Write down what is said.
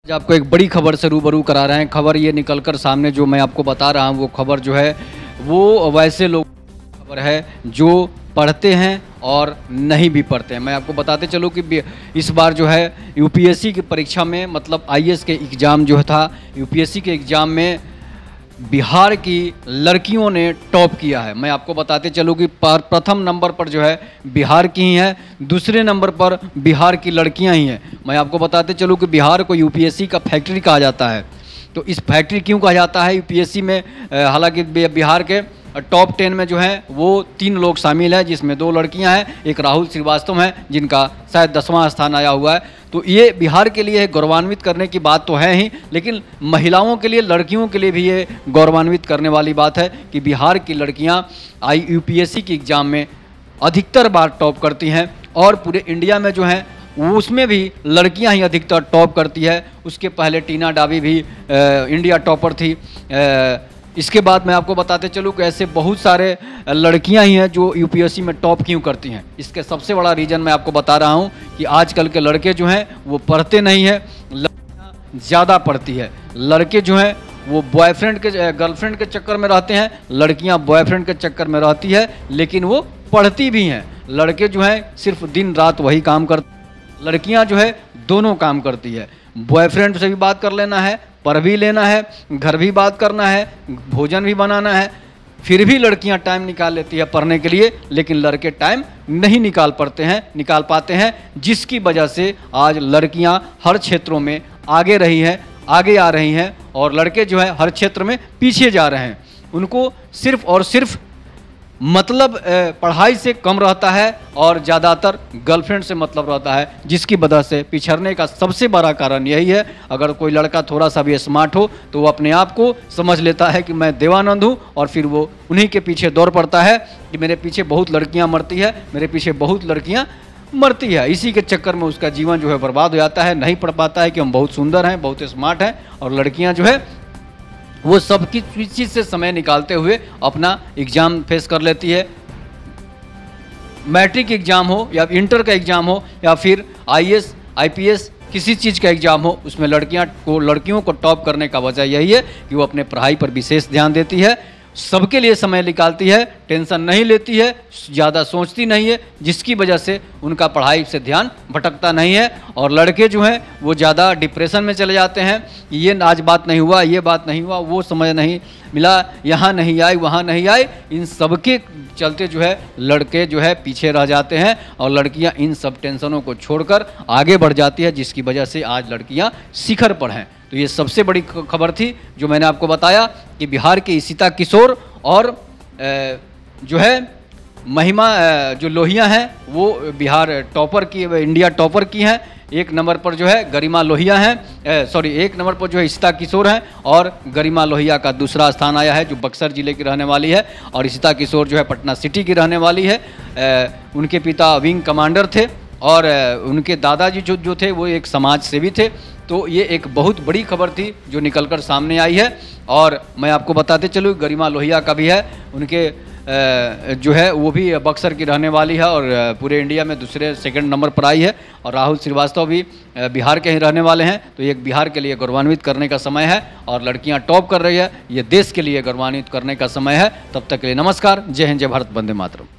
आज आपको एक बड़ी खबर से रूबरू करा रहे हैं। खबर ये निकलकर सामने जो मैं आपको बता रहा हूँ वो खबर जो है वो वैसे लोग खबर है जो पढ़ते हैं और नहीं भी पढ़ते हैं। मैं आपको बताते चलूँ कि इस बार जो है यूपीएससी की परीक्षा में मतलब आईएएस के एग्ज़ाम जो था, यूपीएससी के एग्ज़ाम में बिहार की लड़कियों ने टॉप किया है। मैं आपको बताते चलूँ कि प्रथम नंबर पर जो है बिहार की ही है, दूसरे नंबर पर बिहार की लड़कियां ही हैं। मैं आपको बताते चलूँ कि बिहार को यूपीएससी का फैक्ट्री कहा जाता है। तो इस फैक्ट्री क्यों कहा जाता है यूपीएससी में? हालांकि बिहार के टॉप 10 में जो है वो 3 लोग शामिल हैं, जिसमें 2 लड़कियां हैं, एक राहुल श्रीवास्तव हैं जिनका शायद 10वां स्थान आया हुआ है। तो ये बिहार के लिए गौरवान्वित करने की बात तो है ही, लेकिन महिलाओं के लिए, लड़कियों के लिए भी ये गौरवान्वित करने वाली बात है कि बिहार की लड़कियां यूपीएससी की एग्ज़ाम में अधिकतर बार टॉप करती हैं और पूरे इंडिया में जो है उसमें भी लड़कियां ही अधिकतर टॉप करती है। उसके पहले टीना डाबी भी इंडिया टॉपर थी। इसके बाद मैं आपको बताते चलूँ कि ऐसे बहुत सारे लड़कियां ही हैं जो यूपीएससी में टॉप क्यों करती हैं। इसके सबसे बड़ा रीज़न मैं आपको बता रहा हूं कि आजकल के लड़के जो हैं वो पढ़ते नहीं हैं, लड़कियां ज़्यादा पढ़ती है। लड़के जो हैं वो बॉयफ्रेंड के गर्लफ्रेंड के चक्कर में रहते हैं, लड़कियां बॉयफ्रेंड के चक्कर में रहती है, लेकिन वो पढ़ती भी हैं। लड़के जो हैं सिर्फ दिन रात वही काम करते, लड़कियां जो है दोनों काम करती है। बॉयफ्रेंड से भी बात कर लेना है, पढ़ भी लेना है, घर भी बात करना है, भोजन भी बनाना है, फिर भी लड़कियां टाइम निकाल लेती है पढ़ने के लिए, लेकिन लड़के टाइम नहीं निकाल पाते हैं, जिसकी वजह से आज लड़कियां हर क्षेत्रों में आगे आ रही हैं और लड़के जो है हर क्षेत्र में पीछे जा रहे हैं। उनको सिर्फ और सिर्फ मतलब पढ़ाई से कम रहता है और ज़्यादातर गर्लफ्रेंड से मतलब रहता है, जिसकी वजह से पिछड़ने का सबसे बड़ा कारण यही है। अगर कोई लड़का थोड़ा सा भी स्मार्ट हो तो वो अपने आप को समझ लेता है कि मैं देवानंद हूँ और फिर वो उन्हीं के पीछे दौड़ पड़ता है कि मेरे पीछे बहुत लड़कियाँ मरती है, मेरे पीछे बहुत लड़कियाँ मरती है। इसी के चक्कर में उसका जीवन जो है बर्बाद हो जाता है। नहीं पढ़ पाता है कि हम बहुत सुंदर हैं, बहुत स्मार्ट हैं, और लड़कियाँ जो है वो सबकी चीज़ से समय निकालते हुए अपना एग्ज़ाम फेस कर लेती है। मैट्रिक एग्ज़ाम हो या इंटर का एग्ज़ाम हो या फिर आईएएस आईपीएस किसी चीज़ का एग्ज़ाम हो, उसमें लड़कियों को टॉप करने का वजह यही है कि वो अपने पढ़ाई पर विशेष ध्यान देती है, सबके लिए समय निकालती है, टेंशन नहीं लेती है, ज़्यादा सोचती नहीं है, जिसकी वजह से उनका पढ़ाई से ध्यान भटकता नहीं है। और लड़के जो हैं वो ज़्यादा डिप्रेशन में चले जाते हैं, ये आज बात नहीं हुआ, ये बात नहीं हुआ, वो समय नहीं मिला, यहाँ नहीं आई, वहाँ नहीं आई, इन सब के चलते जो है लड़के जो है पीछे रह जाते हैं और लड़कियाँ इन सब टेंशनों को छोड़कर आगे बढ़ जाती है, जिसकी वजह से आज लड़कियाँ शिखर पर हैं। तो ये सबसे बड़ी खबर थी जो मैंने आपको बताया कि बिहार की इशिता किशोर और जो है महिमा जो लोहिया हैं वो बिहार टॉपर की, इंडिया टॉपर की हैं। 1 नंबर पर जो है गरिमा लोहिया हैं, 1 नंबर पर जो है इशिता किशोर हैं और गरिमा लोहिया का दूसरा स्थान आया है, जो बक्सर जिले की रहने वाली है, और इशिता किशोर जो है पटना सिटी की रहने वाली है। उनके पिता विंग कमांडर थे और उनके दादाजी जो थे वो एक समाज सेवी थे। तो ये एक बहुत बड़ी खबर थी जो निकलकर सामने आई है। और मैं आपको बताते चलूँ गरिमा लोहिया का भी है, उनके जो है वो भी बक्सर की रहने वाली है और पूरे इंडिया में सेकंड नंबर पर आई है। और राहुल श्रीवास्तव भी बिहार के ही रहने वाले हैं। तो ये बिहार के लिए गौरवान्वित करने का समय है और लड़कियां टॉप कर रही है, ये देश के लिए गौरवान्वित करने का समय है। तब तक के लिए नमस्कार, जय हिंद, जय भारत, वंदे मातरम।